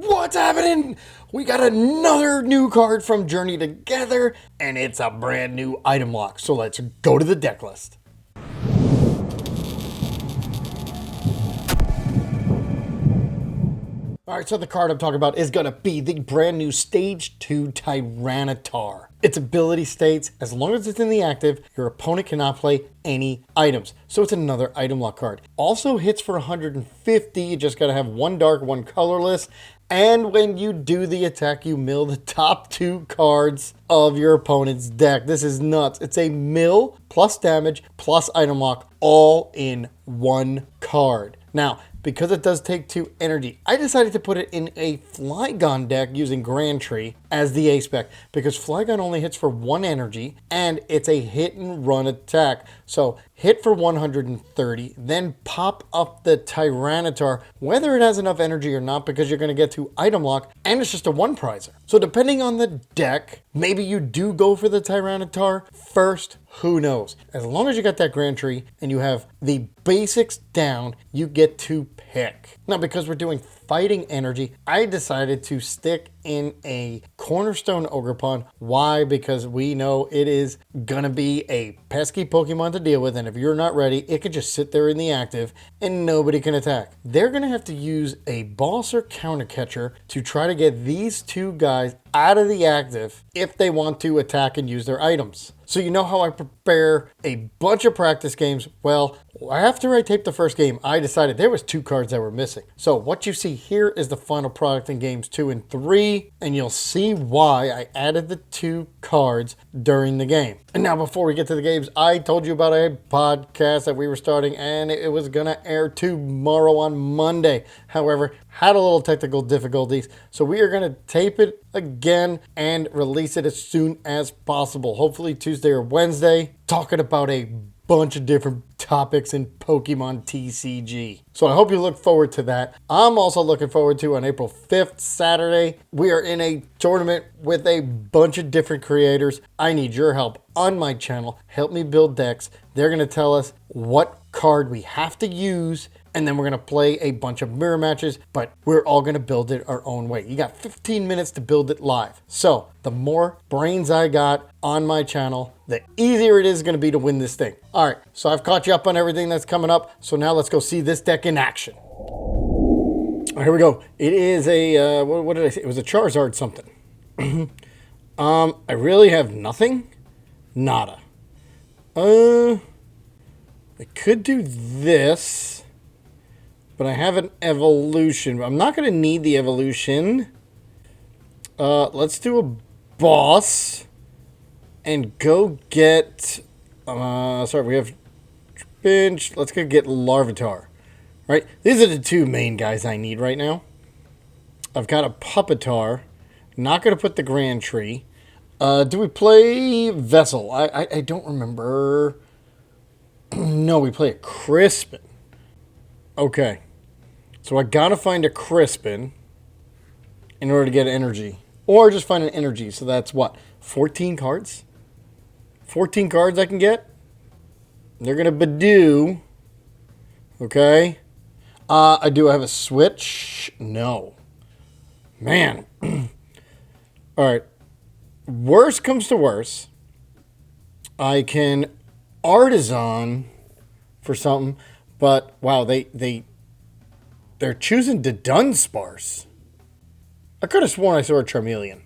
What's happening? We got another new card from Journey Together, and it's a brand new item lock. So let's go to the deck list. Alright, so the card I'm talking about is going to be the brand new Stage 2 Tyranitar. Its ability states, as long as it's in the active, your opponent cannot play any items. So it's another item lock card. Also hits for 150, you just got to have one dark, one colorless. And when you do the attack, you mill the top two cards of your opponent's deck. This is nuts. It's a mill plus damage plus item lock all in one card. Now, because it does take 2 energy, I decided to put it in a Flygon deck using Grand Tree as the A-Spec because Flygon only hits for 1 energy and it's a hit and run attack. So hit for 130, then pop up the Tyranitar, whether it has enough energy or not, because you're going to get to item lock and it's just a 1-prizer. So depending on the deck, maybe you do go for the Tyranitar first. Who knows? As long as you got that Grand Tree and you have the basics down, you get to pick. Now, because we're doing fighting energy, I decided to stick in a Cornerstone Ogerpon. Why? Because we know it is gonna be a pesky Pokemon to deal with, and if you're not ready, it could just sit there in the active and nobody can attack. They're gonna have to use a boss or counter catcher to try to get these two guys out of the active if they want to attack and use their items. So you know how I prepare a bunch of practice games? Well, after I taped the first game, I decided there was 2 cards that were missing. So what you see here is the final product in games 2 and 3, and you'll see why I added the 2 cards during the game. And now before we get to the games, I told you about a podcast that we were starting, and it was gonna air tomorrow on Monday. However, had a little technical difficulties, so we are gonna tape it again and release it as soon as possible. Hopefully Tuesday or Wednesday, talking about a bunch of different topics in Pokemon TCG. So I hope you look forward to that. I'm also looking forward to on April 5th, Saturday. We are in a tournament with a bunch of different creators. I need your help on my channel. Help me build decks. They're going to tell us what card we have to use, and then we're going to play a bunch of mirror matches, but we're all going to build it our own way. You got 15 minutes to build it live. So the more brains I got on my channel, the easier it is going to be to win this thing. All right, so I've caught you up on everything that's coming up. So now let's go see this deck in action. Here we go. It is a, what did I say? It was a Charizard something. I really have nothing. Nada. I could do this, but I have an evolution. I'm not going to need the evolution. Let's do a boss and go get, sorry, we have Pinch. Let's go get Larvitar. Right? These are the 2 main guys I need right now. I've got a Pupitar. Not going to put the Grand Tree. Do we play Vessel? I don't remember. No, we play a Crispin. Okay. So I got to find a Crispin in order to get energy. Or just find an energy. So that's what? 14 cards? 14 cards I can get? They're going to Badoo. Okay. Do I have a switch? No. Man. All right. Worst comes to worst. I can Artisan for something. But, wow, they're choosing the Dunsparce. I could have sworn I saw a Charmeleon.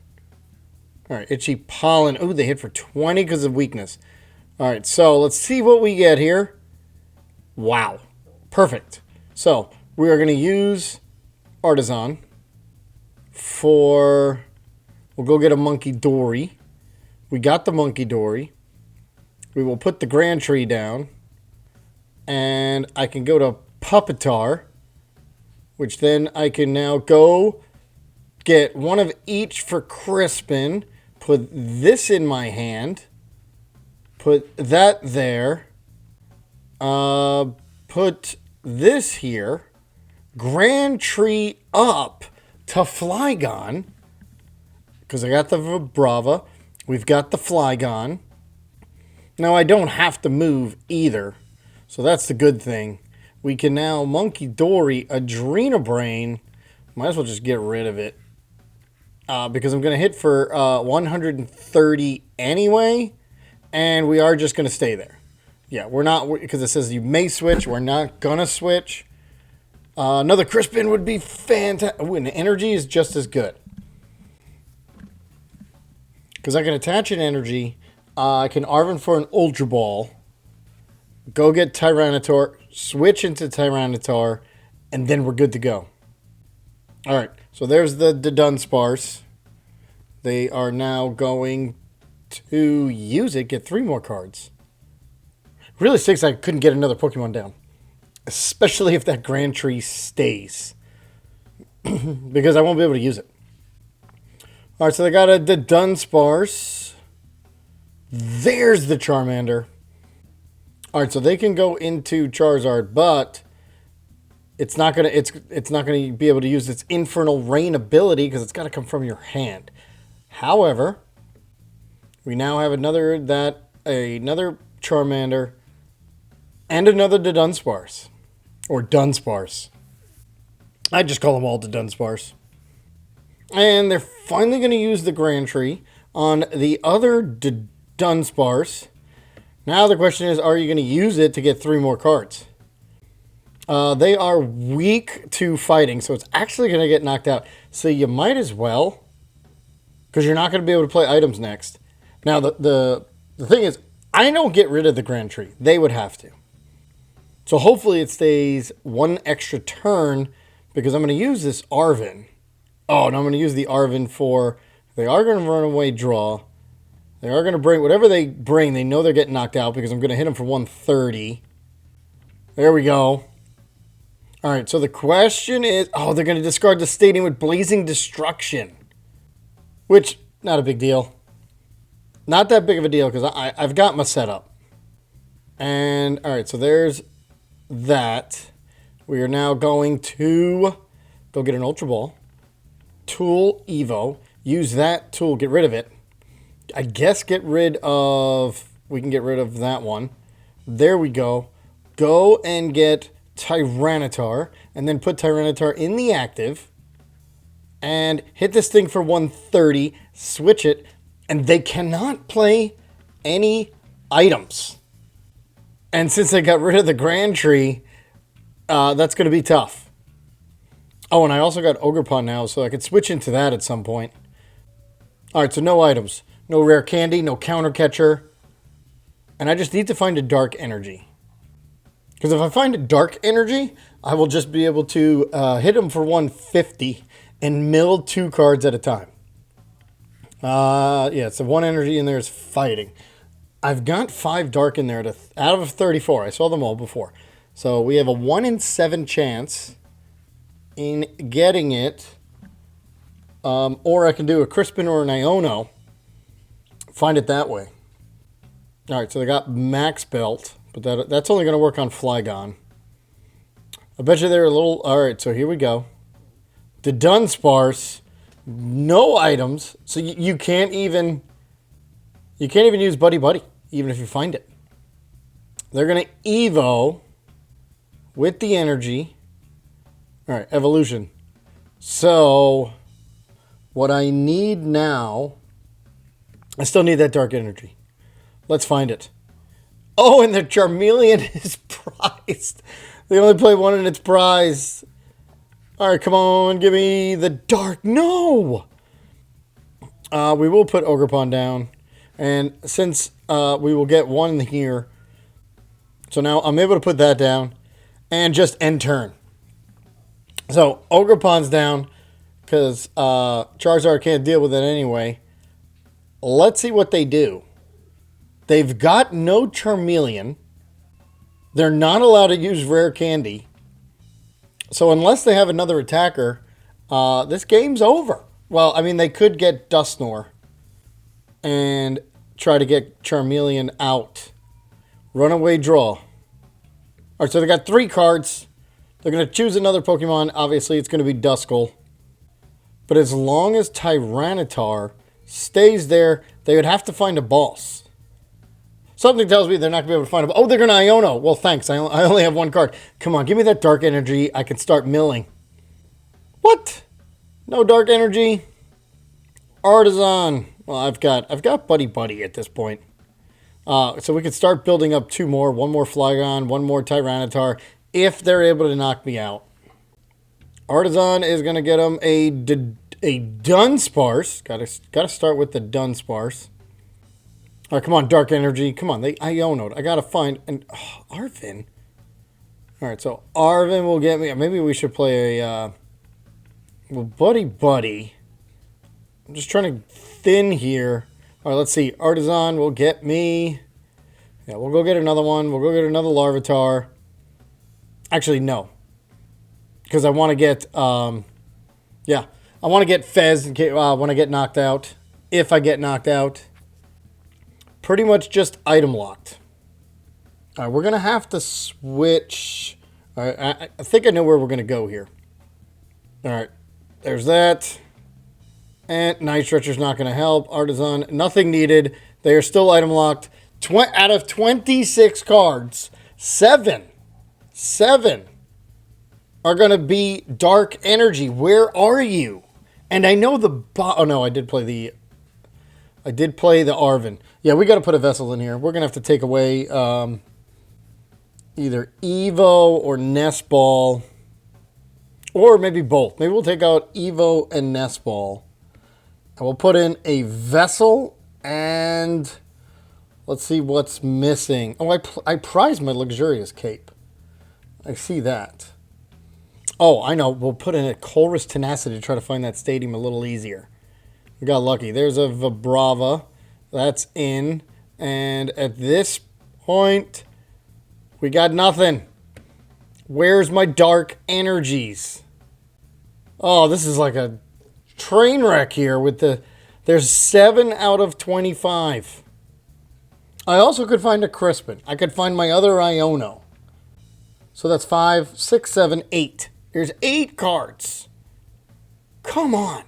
All right, Itchy Pollen. Oh, they hit for 20 because of weakness. All right, so let's see what we get here. Wow. Perfect. So we are going to use Artisan for... We'll go get a Munkidori. We got the Munkidori. We will put the Grand Tree down. And I can go to Pupitar, which then I can now go get one of each for Crispin. Put this in my hand. Put that there. Put this here. Grand Tree up to Flygon. Because I got the Vibrava. We've got the Flygon. Now I don't have to move either. So that's the good thing. We can now Munkidori Adrenabrain Might as well just get rid of it. Because I'm going to hit for 130 anyway. And we are just going to stay there. Yeah, we're not, because it says you may switch. We're not going to switch. Another Crispin would be fantastic. Ooh, and the energy is just as good. Because I can attach an energy. I can Arven for an Ultra Ball. Go get Tyranitar. Switch into Tyranitar. And then we're good to go. Alright, so there's the Dunsparce. They are now going to use it. Get 3 more cards. Really stinks I couldn't get another Pokemon down. Especially if that Grand Tree stays. Because I won't be able to use it. Alright, so they got the Dunsparce. There's the Charmander. Alright, so they can go into Charizard, but it's not gonna be able to use its Infernal Rain ability because it's got to come from your hand. However, we now have another Charmander and another Dunsparce. Or Dunsparce. I just call them all Dunsparce. And they're finally going to use the Grand Tree on the other Dunsparce. Now the question is, are you going to use it to get 3 more cards? They are weak to fighting, so it's actually going to get knocked out. So you might as well, because you're not going to be able to play items next. Now the thing is, I don't get rid of the Grand Tree. They would have to. So hopefully it stays 1 extra turn, because I'm going to use this Arven. Oh, and I'm going to use the Arven for... They are going to run away draw. They are going to bring... Whatever they bring, they know they're getting knocked out, because I'm going to hit them for 130. There we go. Alright, so the question is... Oh, they're going to discard the Stadium with Blazing Destruction. Which, not a big deal. Not that big of a deal, because I've got my setup. And, alright, so there's that. We are now going to go get an Ultra Ball. Tool Evo. Use that tool. Get rid of it. I guess get rid of... We can get rid of that one. There we go. Go and get Tyranitar. And then put Tyranitar in the active. And hit this thing for 130. Switch it. And they cannot play any items. And since they got rid of the Grand Tree, that's going to be tough. Oh, and I also got Ogerpon now, so I could switch into that at some point. Alright, so no items. No rare candy, no counter catcher. And I just need to find a dark energy. Because if I find a dark energy, I will just be able to hit him for 150 and mill 2 cards at a time. Yeah, so 1 energy in there is fighting. I've got 5 dark in there out of 34. I saw them all before. So we have a 1 in 7 chance in getting it. Or I can do a Crispin or an Iono. Find it that way. Alright, so they got Max Belt. But that's only going to work on Flygon. I bet you they're a little... Alright, so here we go. The Dunsparce. No items. So you can't even... You can't even use Buddy Buddy, even if you find it. They're going to Evo with the energy. All right, evolution. So what I need now, I still need that dark energy. Let's find it. Oh, and the Charmeleon is prized. They only play 1 in its prize. All right, come on, give me the dark. No! We will put Ogerpon down. And since we will get 1 here, so now I'm able to put that down and just end turn. So Ogerpon's down because Charizard can't deal with it anyway. Let's see what they do. They've got no Charmeleon. They're not allowed to use rare candy. So unless they have another attacker, this game's over. Well, I mean, they could get Dusknoir and try to get Charmeleon out. Runaway draw. Alright, so they got 3 cards. They're going to choose another Pokemon. Obviously, it's going to be Duskull. But as long as Tyranitar stays there, they would have to find a boss. Something tells me they're not going to be able to find a boss. Oh, they're going to Iono. Well, thanks. I only have 1 card. Come on, give me that dark energy. I can start milling. What? No dark energy? Artisan. Well, I've got Buddy Buddy at this point. So we could start building up two more. One more Flygon, one more Tyranitar, if they're able to knock me out. Artisan is going to get him a Dunsparce. Gotta start with the Dunsparce. All right, come on, Dark Energy. Come on, they Iono'd. I gotta find an Arvin. All right, so Arvin will get me. Maybe we should play a well, Buddy Buddy. I'm just trying to thin here. All right, let's see. Artisan will get me. Yeah, we'll go get another one. We'll go get another Larvitar. Actually, no. Because I want to get, yeah. I want to get Fez when I get knocked out. If I get knocked out. Pretty much just item locked. All right, we're going to have to switch. All right, I think I know where we're going to go here. All right, there's that. And Night Stretcher's not going to help. Artisan, nothing needed. They are still item locked. Out of 26 cards, 7 are going to be Dark Energy. Where are you? And I know the... Oh, no, I did play the Arvin. Yeah, we got to put a Vessel in here. We're going to have to take away either Evo or Nest Ball. Or maybe both. Maybe we'll take out Evo and Nest Ball. And we'll put in a Vessel and... Let's see what's missing. Oh, I prize my Luxurious Cape. I see that. Oh, I know. We'll put in a Colress Tenacity to try to find that stadium a little easier. We got lucky. There's a Vibrava. That's in. And at this point, we got nothing. Where's my Dark Energies? Oh, this is like a train wreck here with the... There's 7 out of 25. I also could find a Crispin. I could find my other Iono. So that's 5, 6, 7, 8. There's 8 cards. Come on.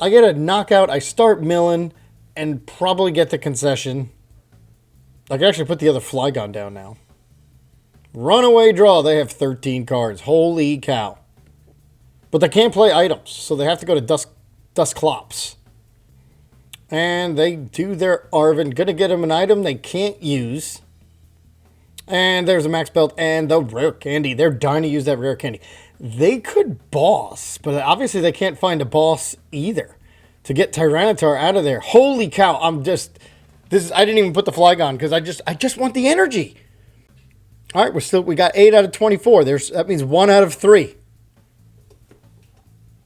I get a knockout. I start milling and probably get the concession. I can actually put the other Flygon down now. Runaway draw. They have 13 cards. Holy cow. But they can't play items, so they have to go to Dusknoir. And they do their Arvin. Gonna get them an item they can't use. And there's a Max Belt and the Rare Candy. They're dying to use that Rare Candy. They could boss, but obviously they can't find a boss either to get Tyranitar out of there. Holy cow! I didn't even put the Flygon because I just want the energy. All right, we got 8 out of 24. That means 1 out of 3,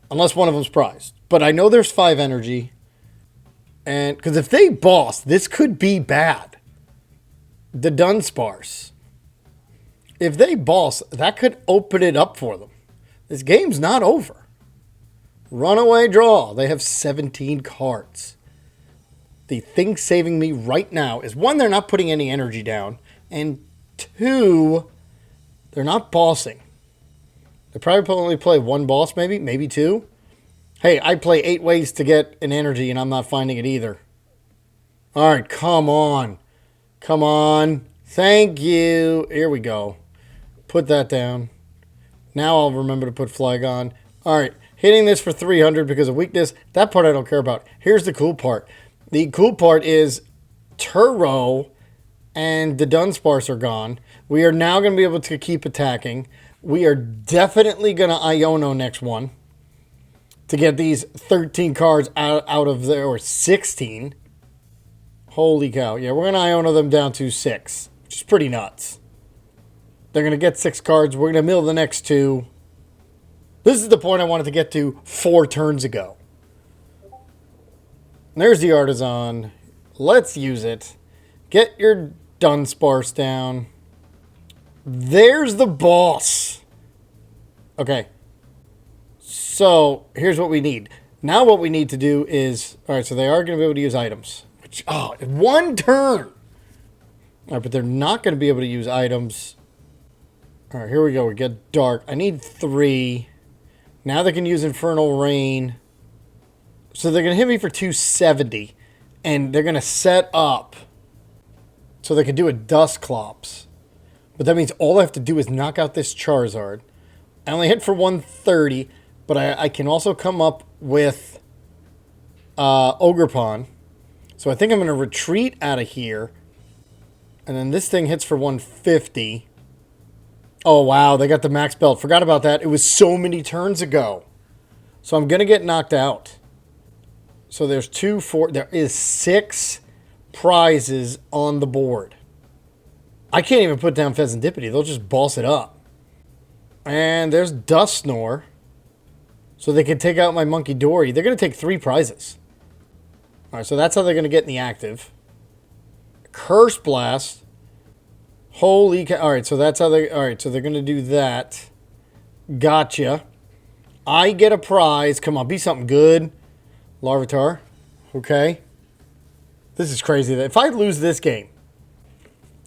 unless one of them's prized. But I know there's 5 energy. And because if they boss, this could be bad. The Dunsparce. If they boss, that could open it up for them. This game's not over. Runaway draw. They have 17 cards. The thing saving me right now is, 1, they're not putting any energy down. And 2, they're not bossing. They probably only play 1 boss, maybe 2. Hey, I play 8 ways to get an energy, and I'm not finding it either. All right, come on. Come on. Thank you. Here we go. Put that down. Now I'll remember to put Flygon. All right, hitting this for 300 because of weakness. That part I don't care about. Here's the cool part. The cool part is Turo and the Dunsparce are gone. We are now going to be able to keep attacking. We are definitely going to Iono next one to get these 13 cards out of there, or 16. Holy cow. Yeah, we're going to Iono them down to 6, which is pretty nuts. They're going to get 6 cards. We're going to mill the next 2. This is the point I wanted to get to 4 turns ago. There's the Artisan. Let's use it. Get your Dunsparce down. There's the boss. Okay. So, here's what we need. Now what we need to do is... Alright, so they are going to be able to use items. Which, 1 turn! Alright, but they're not going to be able to use items. Alright, here we go. We get Dark. I need 3. Now they can use Infernal Rain. So they're going to hit me for 270. And they're going to set up so they can do a Dusknoir. But that means all I have to do is knock out this Charizard. I only hit for 130. But I can also come up with Ogerpon. So I think I'm going to retreat out of here. And then this thing hits for 150. Oh, wow. They got the max belt. Forgot about that. It was so many turns ago. So I'm going to get knocked out. So there's 2, 4. There is 6 prizes on the board. I can't even put down Fezandipiti. They'll just boss it up. And there's Dusknoir. So they can take out my Munkidori. They're going to take 3 prizes. All right, so that's how they're going to get in the active. Curse Blast. Holy cow. All right, so that's how they... All right, so they're going to do that. Gotcha. I get a prize. Come on, be something good. Larvitar. Okay. This is crazy. If I lose this game...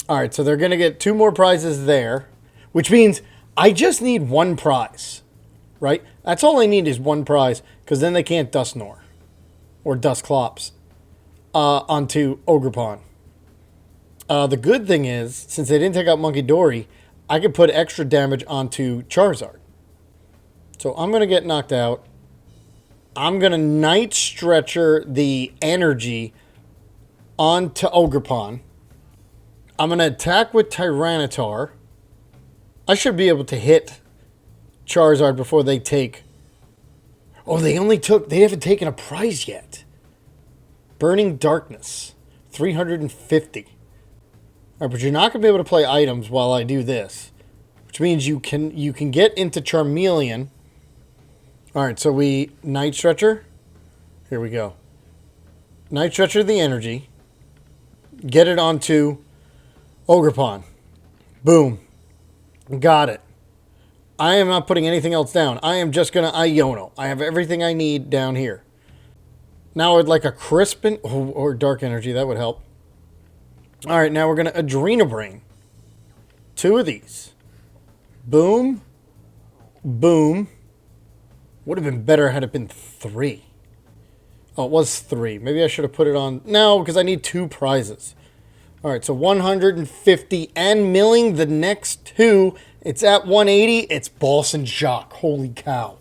All right, so they're going to get 2 more prizes there. Which means I just need 1 prize. Right? That's all I need is 1 prize. Because then they can't Dusknoir. Or Duskclops. Onto Ogerpon. The good thing is, since they didn't take out Munkidori, I can put extra damage onto Charizard. So I'm going to get knocked out. I'm going to Night Stretcher the energy onto Ogerpon. I'm going to attack with Tyranitar. I should be able to hit Charizard before they take... Oh, they haven't taken a prize yet. Burning Darkness. 350. All right, but you're not going to be able to play items while I do this. Which means you can get into Charmeleon. All right, so we Night Stretcher. Here we go. Night Stretcher the energy. Get it onto Ogerpon. Boom. Got it. I am not putting anything else down. I am just going to Iono. I have everything I need down here. Now I'd like a Crispin or Dark Energy. That would help. All right, now we're going to Adrenabrain. 2 of these. Boom. Boom. Would have been better had it been 3. Oh, it was 3. Maybe I should have put it on... No, because I need 2 prizes. All right, so 150 and milling the next 2. It's at 180. It's Boss and Shock. Holy cow.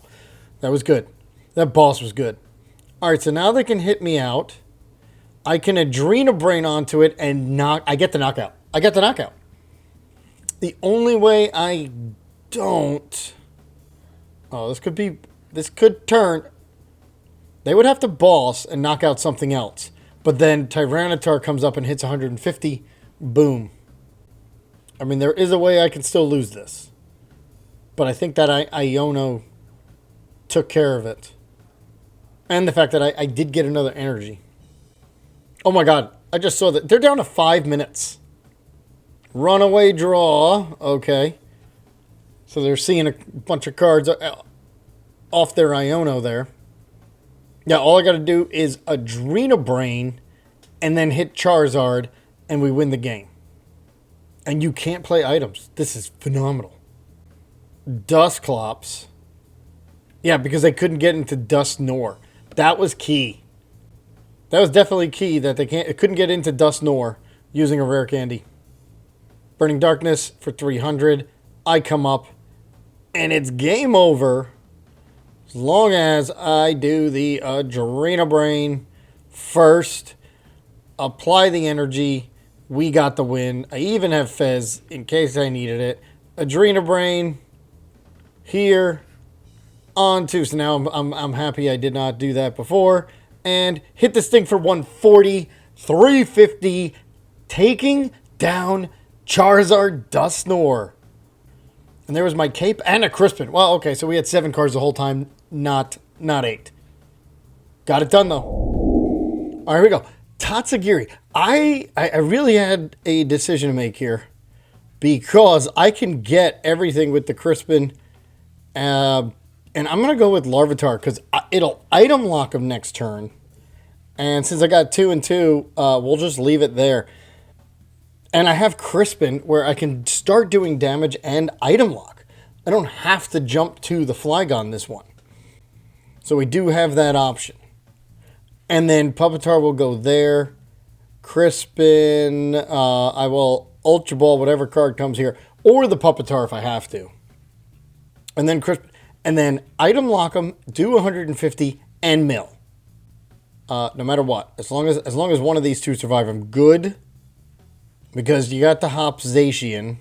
That was good. That boss was good. All right, so now they can hit me out. I can Adrenabrain onto it and I get the knockout. I get the knockout. The only way I don't... Oh, this could turn... They would have to boss and knock out something else. But then Tyranitar comes up and hits 150. Boom. I mean, there is a way I can still lose this. But I think that Iono took care of it. And the fact that I did get another energy. Oh my god. I just saw that. They're down to 5 minutes. Runaway draw. Okay. So they're seeing a bunch of cards off their Iono there. Yeah, all I got to do is Adrenabrain and then hit Charizard and we win the game. And you can't play items. This is phenomenal. Duskclops. Yeah, because they couldn't get into Dusknoir. That was key. That was definitely key that they couldn't get into Dusknoir using a rare candy. Burning Darkness for 300. I come up and it's game over. As long as I do the Adrenabrain first, apply the energy, we got the win. I even have Fez in case I needed it. Adrenabrain here onto. So now I'm happy I did not do that before. And hit this thing for 140, 350, taking down Charizard Dusknoir. And there was my cape and a Crispin. Well, okay, so we had 7 cards the whole time, not 8. Got it done, though. All right, here we go. Tatsugiri. I really had a decision to make here because I can get everything with the Crispin. And I'm going to go with Larvitar because it'll item lock him next turn. And since I got 2 and 2, we'll just leave it there. And I have Crispin where I can start doing damage and item lock. I don't have to jump to the Flygon this one. So we do have that option. And then Pupitar will go there. Crispin, I will Ultra Ball whatever card comes here. Or the Pupitar if I have to. And then Crispin. and then item lock them, do 150 and mill. No matter what, as long as one of these two survive, I'm good. Because you got the hop Zacian,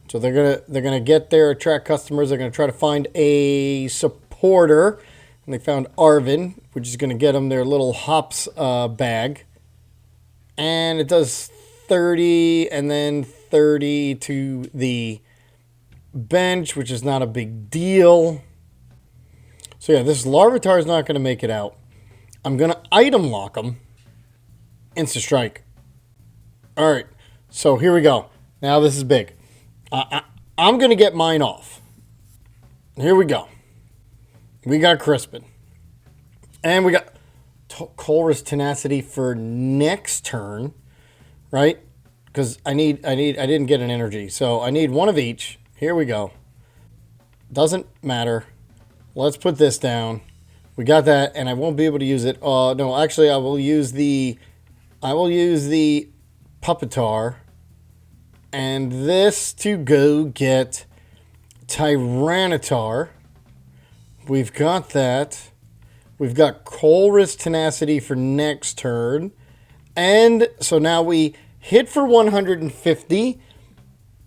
so they're gonna get there, attract customers. They're gonna try to find a supporter, and they found Arvin, which is gonna get them their little hops bag, and it does 30 and then 30 to the bench, which is not a big deal. So yeah, this Larvitar is not gonna make it out. I'm gonna item lock them. Insta strike. All right, so here we go. Now this is big. I'm going to get mine off. Here we go. We got Crispin. And we got Colress Tenacity for next turn, right? Because I didn't get an energy. So I need one of each. Here we go. Doesn't matter. Let's put this down. We got that, and I won't be able to use it. No, actually, I will use the Puppetar, and this to go get Tyranitar. We've got that. We've got Colress Tenacity for next turn. And so now we hit for 150,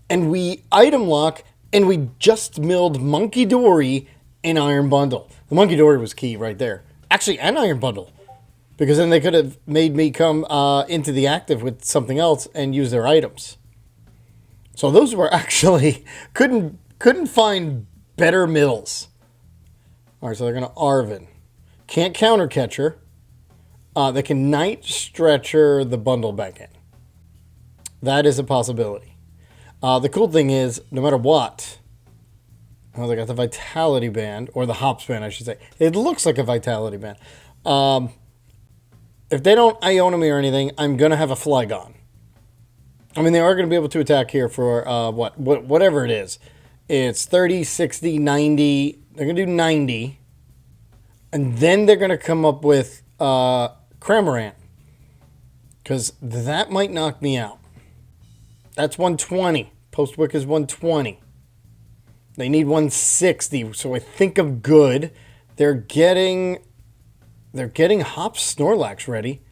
and we item lock, and we just milled Munkidori in Iron Bundle. The Munkidori was key right there. Actually, and Iron Bundle. Because then they could have made me come into the active with something else and use their items. So those were actually, couldn't find better mills. All right, so they're going to Arvin. Can't counter catcher. They can Night Stretcher the bundle back in. That is a possibility. The cool thing is, no matter what, they got the Vitality Band, or the Hops Band, I should say. It looks like a Vitality Band. If they don't Iona me or anything, I'm going to have a Flygon. I mean, they are going to be able to attack here for, whatever it is. It's 30, 60, 90. They're going to do 90. And then they're going to come up with Cramorant. Because that might knock me out. That's 120. Post-Wick is 120. They need 160. So I think I'm good. They're getting Hop Snorlax ready.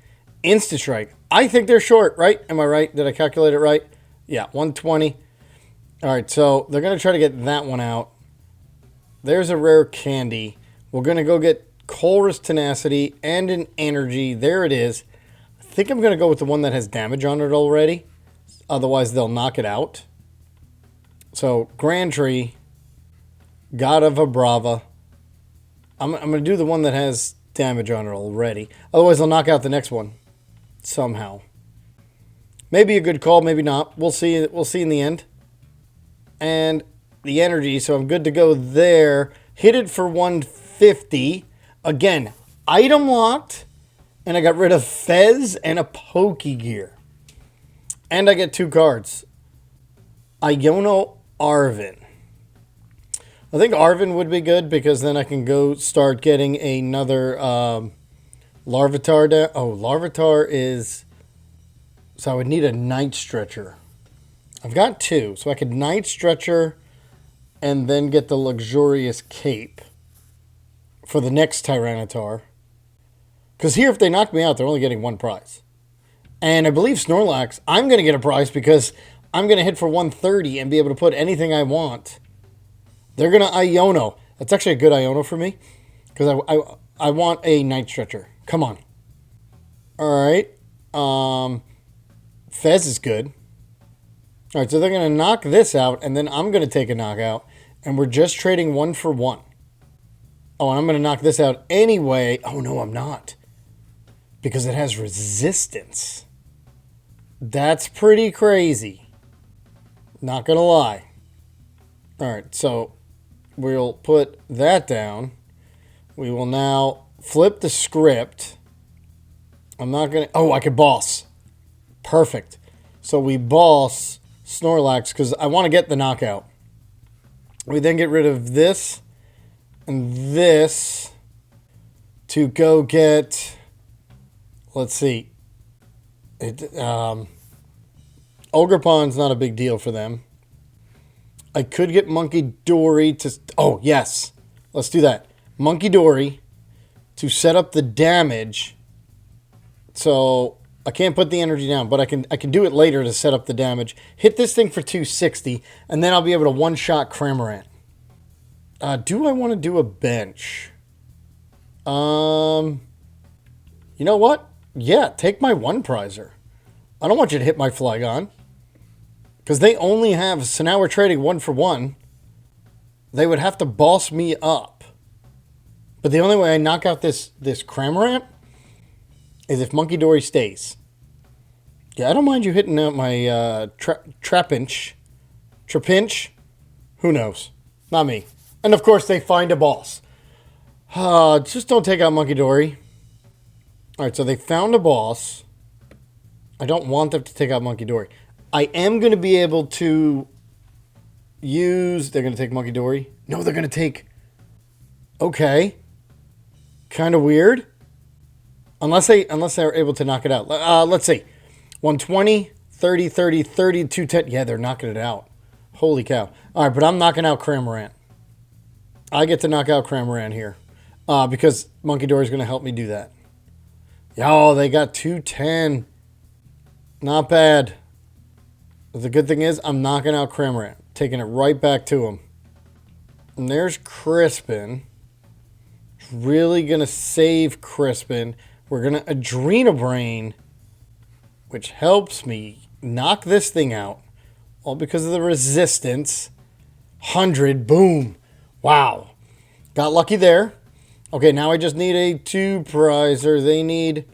Insta Strike. I think they're short, right? Am I right? Did I calculate it right? Yeah, 120. All right, so they're going to try to get that one out. There's a rare candy. We're going to go get Colress Tenacity and an energy. There it is. I think I'm going to go with the one that has damage on it already. Otherwise, they'll knock it out. So, Grand Tree. God of Vibrava. I'm going to do the one that has damage on it already. Otherwise, they'll knock out the next one. Somehow. Maybe a good call, maybe not. We'll see. We'll see in the end. And the energy, so I'm good to go there. Hit it for 150. Again, item locked. And I got rid of Fez and a Pokegear. And I get 2 cards. Iono Arvin. I think Arvin would be good because then I can go start getting another Larvitar down. Oh, Larvitar is... So I would need a Night Stretcher. I've got 2. So I could Night Stretcher and then get the Luxurious Cape for the next Tyranitar. Because here, if they knock me out, they're only getting 1 prize. And I believe Snorlax, I'm going to get a prize because I'm going to hit for 130 and be able to put anything I want. They're going to Iono. That's actually a good Iono for me. Because I want a Night Stretcher. Come on. Alright. Fez is good. Alright, so they're going to knock this out. And then I'm going to take a knockout. And we're just trading 1 for 1. Oh, and I'm going to knock this out anyway. Oh, no, I'm not. Because it has resistance. That's pretty crazy. Not going to lie. Alright, so we'll put that down. We will now flip the script. I'm not going to... Oh, I could boss. Perfect. So we boss Snorlax because I want to get the knockout. We then get rid of this and this to go get... Let's see. Ogre Pond's not a big deal for them. I could get Munkidori to... Oh, yes. Let's do that. Munkidori to set up the damage. So I can't put the energy down, but I can do it later to set up the damage. Hit this thing for 260, and then I'll be able to one-shot Cramorant. Do I want to do a bench? You know what? Yeah, take my one prizer. I don't want you to hit my Flygon. Because they only have... So now we're trading 1 for 1. They would have to boss me up. But the only way I knock out this Cramorant is if Munkidori stays. Yeah, I don't mind you hitting out my Trapinch. Who knows? Not me. And of course they find a boss. Just don't take out Munkidori. Alright, so they found a boss. I don't want them to take out Munkidori. I am going to be able to use... They're going to take Munkidori? No, they're going to take... Okay. Kind of weird. Unless they're able to knock it out. Let's see. 120, 30, 30, 30, 210. Yeah, they're knocking it out. Holy cow. All right, but I'm knocking out Cramorant. I get to knock out Cramorant here. Because Munkidori is going to help me do that. Oh, they got 210. Not bad. But the good thing is, I'm knocking out Cramorant. Taking it right back to him. And there's Crispin. Really going to save Crispin. We're going to Adrenal Brain, which helps me knock this thing out. All because of the resistance. 100. Boom. Wow. Got lucky there. Okay, now I just need a 2-prizer. They need...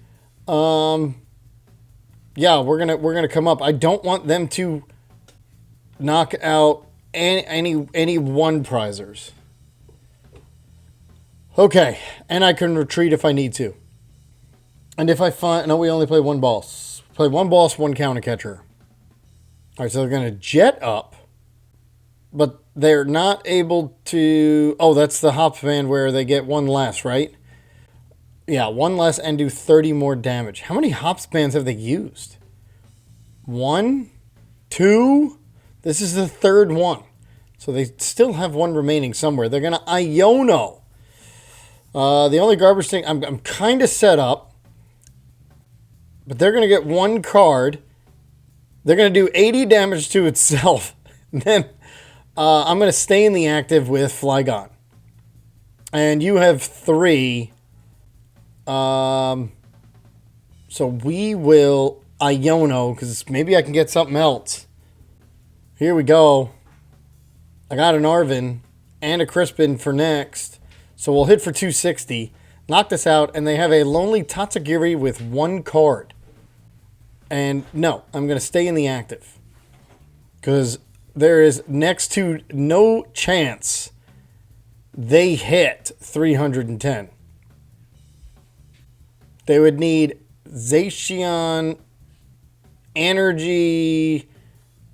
Yeah, we're gonna come up. I don't want them to knock out any 1-prizers. Okay, and I can retreat if I need to. And if I find... No, we only play 1 boss. Play 1 boss, 1 counter catcher. Alright, so they're going to jet up. But they're not able to... Oh, that's the hop band where they get 1 less, right? Yeah, 1 less and do 30 more damage. How many hop spans have they used? 1? 2? This is the 3rd one. So they still have 1 remaining somewhere. They're going to Iono. The only garbage thing... I'm kind of set up. But they're going to get 1 card. They're going to do 80 damage to itself. Then I'm going to stay in the active with Flygon. And you have 3. So we will Iono, because maybe I can get something else. Here we go. I got an Arvin and a Crispin for next. So we'll hit for 260. Knock this out, and they have a Lonely Tatsugiri with 1 card. And no, I'm going to stay in the active. Because there is next to no chance they hit 310. They would need Zacian, Energy,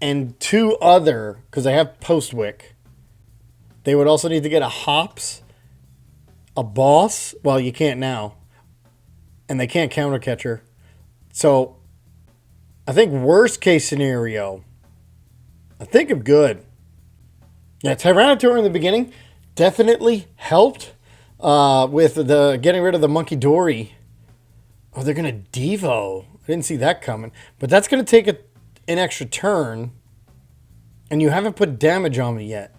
and 2 other, because they have Postwick. They would also need to get a Hops, a Boss. Well, you can't now. And they can't counter catcher. So, I think worst case scenario, I think I'm good. Yeah, Tyranitar in the beginning definitely helped with the getting rid of the Munkidori. Oh, they're going to Devo. I didn't see that coming. But that's going to take an extra turn. And you haven't put damage on me yet.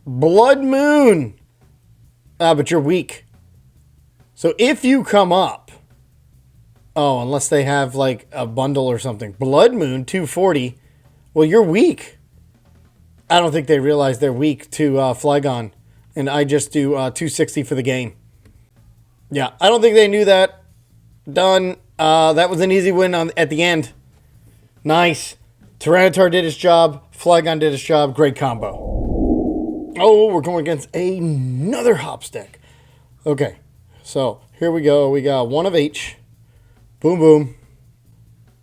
Blood Moon. But you're weak. So if you come up. Oh, unless they have like a bundle or something. Blood Moon, 240. Well, you're weak. I don't think they realize they're weak to Flygon. And I just do 260 for the game. Yeah, I don't think they knew that. Done. That was an easy win at the end. Nice. Tyranitar did his job. Flygon did his job. Great combo. Oh, we're going against another Hops deck. Okay. So, here we go. We got 1 of each. Boom, boom.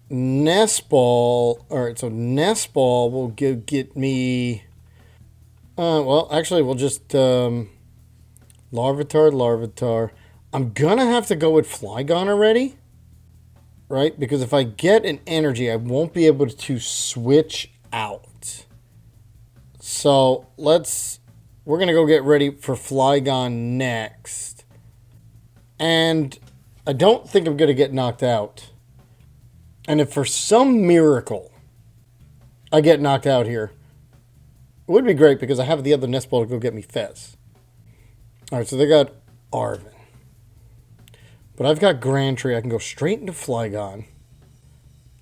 Nest Ball. Alright, so Nest Ball will get me... well, actually, we'll just... Larvitar. I'm going to have to go with Flygon already. Right? Because if I get an energy, I won't be able to switch out. So we're going to go get ready for Flygon next. And I don't think I'm going to get knocked out. And if for some miracle I get knocked out here, it would be great because I have the other nest ball to go get me Fez. Alright, so they got Arven. But I've got Grand Tree. I can go straight into Flygon.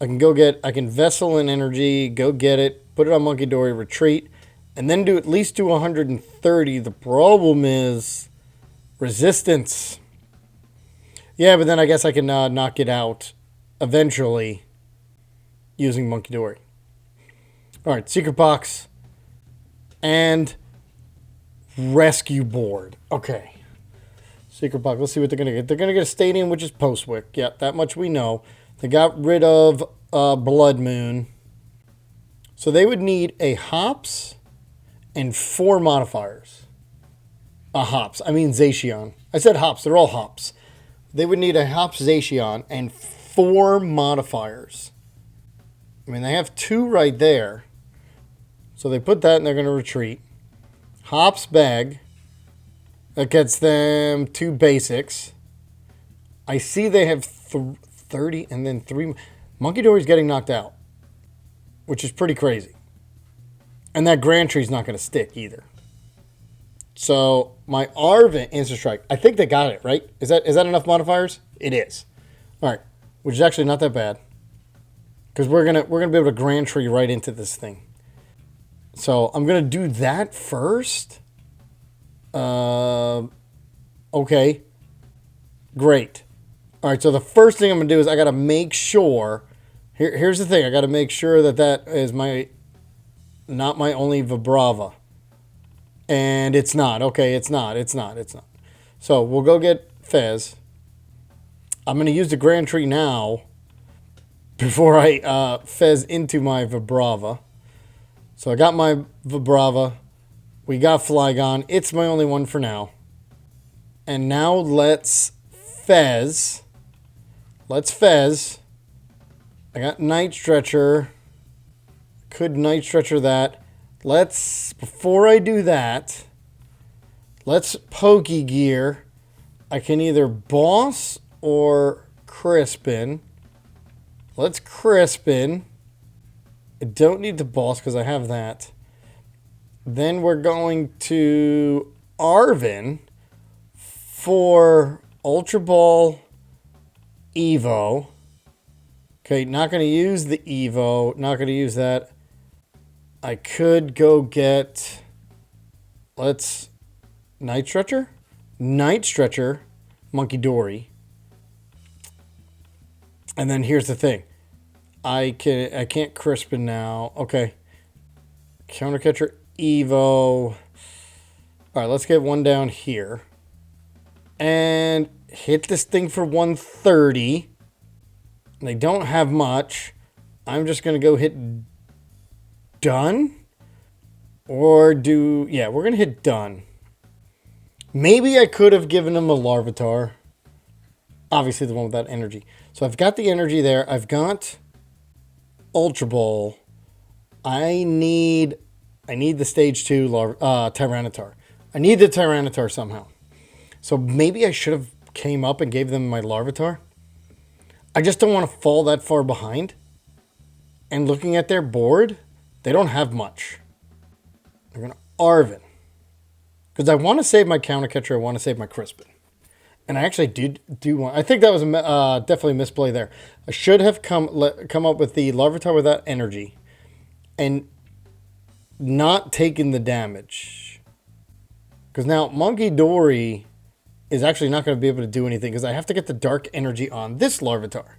I can Vessel in energy, go get it, put it on Munkidori, retreat, and then at least do 130. The problem is resistance. Yeah, but then I guess I can knock it out eventually using Munkidori. Alright, Secret Box and Rescue Board. Okay. Secret Box. Let's see what they're going to get. They're going to get a Stadium, which is Postwick. Yep, that much we know. They got rid of Blood Moon. So they would need a Hops and 4 modifiers. Hops. I mean Zacian. I said Hops. They're all Hops. They would need a Hops Zacian and 4 modifiers. I mean, they have 2 right there. So they put that and they're going to retreat. Hops Bag. That gets them 2 basics. I see they have 30 and then 3. Munkidori's getting knocked out, which is pretty crazy. And that Grand Tree's not going to stick either. So my Arven Instant Strike. I think they got it, right? Is that enough modifiers? It is. All right, which is actually not that bad. Because we're gonna be able to Grand Tree right into this thing. So I'm gonna do that first. Okay. Great. All right, so the first thing I'm going to do is I got to make sure... Here's the thing. I got to make sure that is not my only Vibrava. And it's not. Okay, it's not. So we'll go get Fez. I'm going to use the Grand Tree now before I Fez into my Vibrava. So I got my Vibrava. We got Flygon. It's my only one for now. And now let's Fez. Let's Fez. I got Night Stretcher. Could Night Stretcher that. Before I do that, let's Pokegear. I can either Boss or Crispin. Let's Crispin. I don't need the Boss because I have that. Then we're going to Arven for Ultra Ball Evo. Okay, not going to use the Evo. Not going to use that. I could go get... Let's... Night Stretcher? Night Stretcher. Munkidori. And then here's the thing. I can't Crispin now. Okay. Counter Catcher Evo. All right, let's get one down here. And hit this thing for 130. They don't have much. I'm just going to go hit done. Or yeah, we're going to hit done. Maybe I could have given him a Larvitar. Obviously the one without energy. So I've got the energy there. I've got Ultra Ball. I need the stage 2 Tyranitar. I need the Tyranitar somehow. So maybe I should have came up and gave them my Larvitar. I just don't want to fall that far behind. And looking at their board, they don't have much. They're going to Arven. Because I want to save my Counter Catcher. I want to save my Crispin. And I actually do want... I think that was definitely a misplay there. I should have come up with the Larvitar without energy. And not taken the damage. Because now Munkidori is actually not going to be able to do anything. Because I have to get the dark energy on this Larvitar.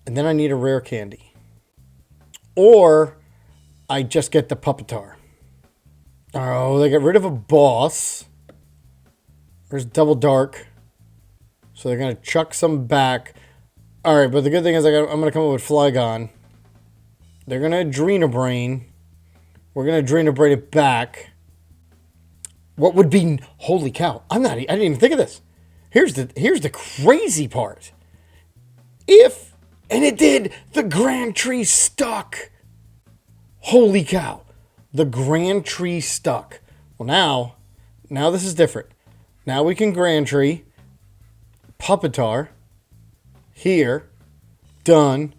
And then I need a rare candy. Or I just get the Puppetar. Oh, they got rid of a boss. There's double dark. So they're going to chuck some back. Alright, but the good thing is I'm going to come up with Flygon. They're going to Adrena Brain. We're going to Adrena Brain it back. What would be... Holy cow. I didn't even think of this. Here's the crazy part. And it did! The Grand Tree stuck! Holy cow. The Grand Tree stuck. Well, now this is different. Now we can Grand Tree, Pupitar, here, done.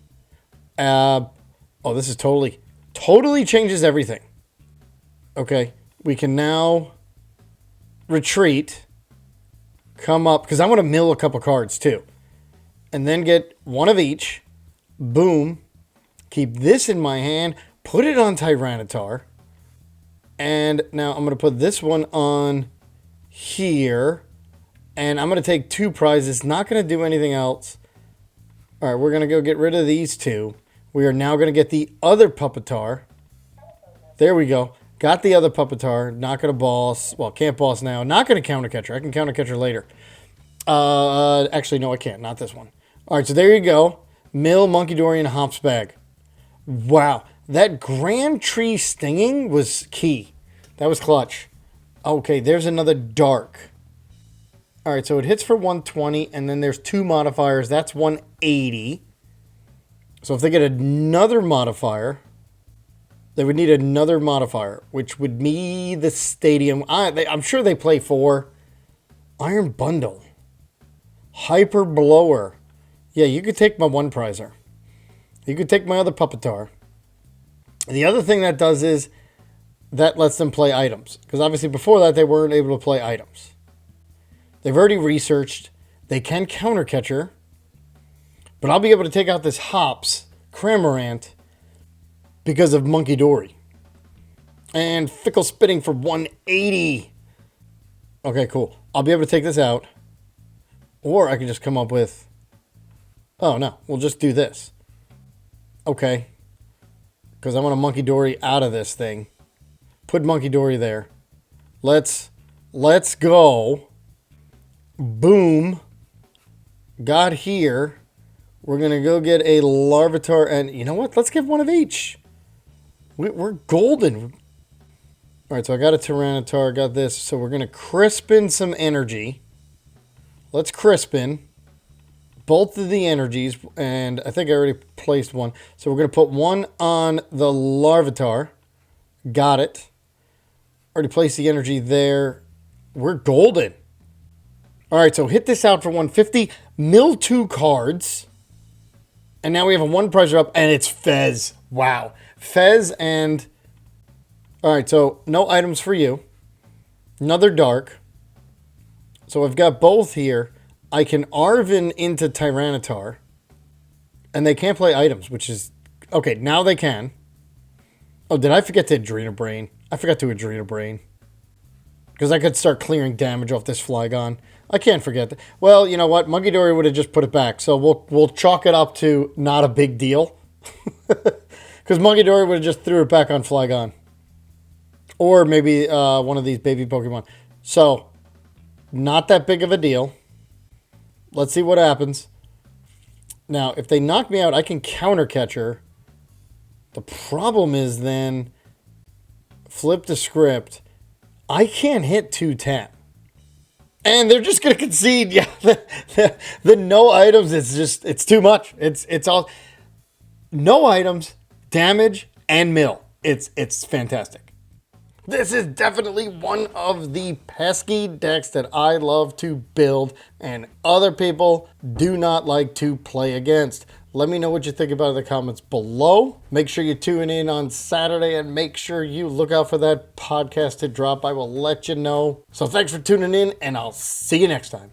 Oh, this is totally changes everything. Okay, we can now retreat, come up, because I want to mill a couple cards too. And then get one of each. Boom. Keep this in my hand. Put it on Tyranitar. And now I'm going to put this one on here. And I'm going to take 2 prizes. Not going to do anything else. All right, we're going to go get rid of these 2. We are now going to get the other Pupitar. There we go. Got the other Pupitar. Not going to boss. Well, can't boss now. Not going to counter catcher. I can counter catcher later. Actually, no, I can't. Not this one. All right, so there you go. Mill, Munkidori, and Hops bag. Wow. That Grand Tree stinging was key. That was clutch. Okay, there's another dark. All right, so it hits for 120, and then there's 2 modifiers. That's 180. So if they get another modifier, they would need another modifier, which would be the stadium. I'm sure they play 4. Iron Bundle. Hyper Blower. Yeah, you could take my 1 prizer. You could take my other Pupitar. The other thing that does is that lets them play items. Because obviously before that, they weren't able to play items. They've already researched. They can counter catcher. But I'll be able to take out this Hops, Cramorant, because of Munkidori. And Fickle Spitting for 180. Okay, cool. I'll be able to take this out. Or I can just come up with... Oh, no. We'll just do this. Okay. Because I want a Munkidori out of this thing. Put Munkidori there. Let's go. Boom. Got here. We're going to go get a Larvitar. And you know what? Let's give one of each. We're golden. All right, so I got a Tyranitar. Got this. So we're going to Crispin some energy. Let's Crispin both of the energies, and I think I already placed one. So we're going to put one on the Larvitar. Got it. Already placed the energy there. We're golden. All right, so hit this out for 150. Mill 2 cards. And now we have a 1 prizer up, and it's Fez. Wow. Fez and... All right, so no items for you. Another dark. So I've got both here. I can Arven into Tyranitar. And they can't play items, which is... Okay, now they can. Oh, did I forget to Adrena Brain? I forgot to Adrena Brain. Because I could start clearing damage off this Flygon. I can't forget that. Well, you know what? Munkidori would have just put it back. So we'll chalk it up to not a big deal. Because Munkidori would have just threw it back on Flygon. Or maybe one of these baby Pokemon. So, not that big of a deal. Let's see what happens. Now, if they knock me out, I can counter catcher. The problem is then, flip the script. I can't hit 210. And they're just going to concede. Yeah, the no items, it's too much. It's all, no items, damage, and mill. It's fantastic. This is definitely one of the pesky decks that I love to build and other people do not like to play against. Let me know what you think about it in the comments below. Make sure you tune in on Saturday and make sure you look out for that podcast to drop. I will let you know. So thanks for tuning in and I'll see you next time.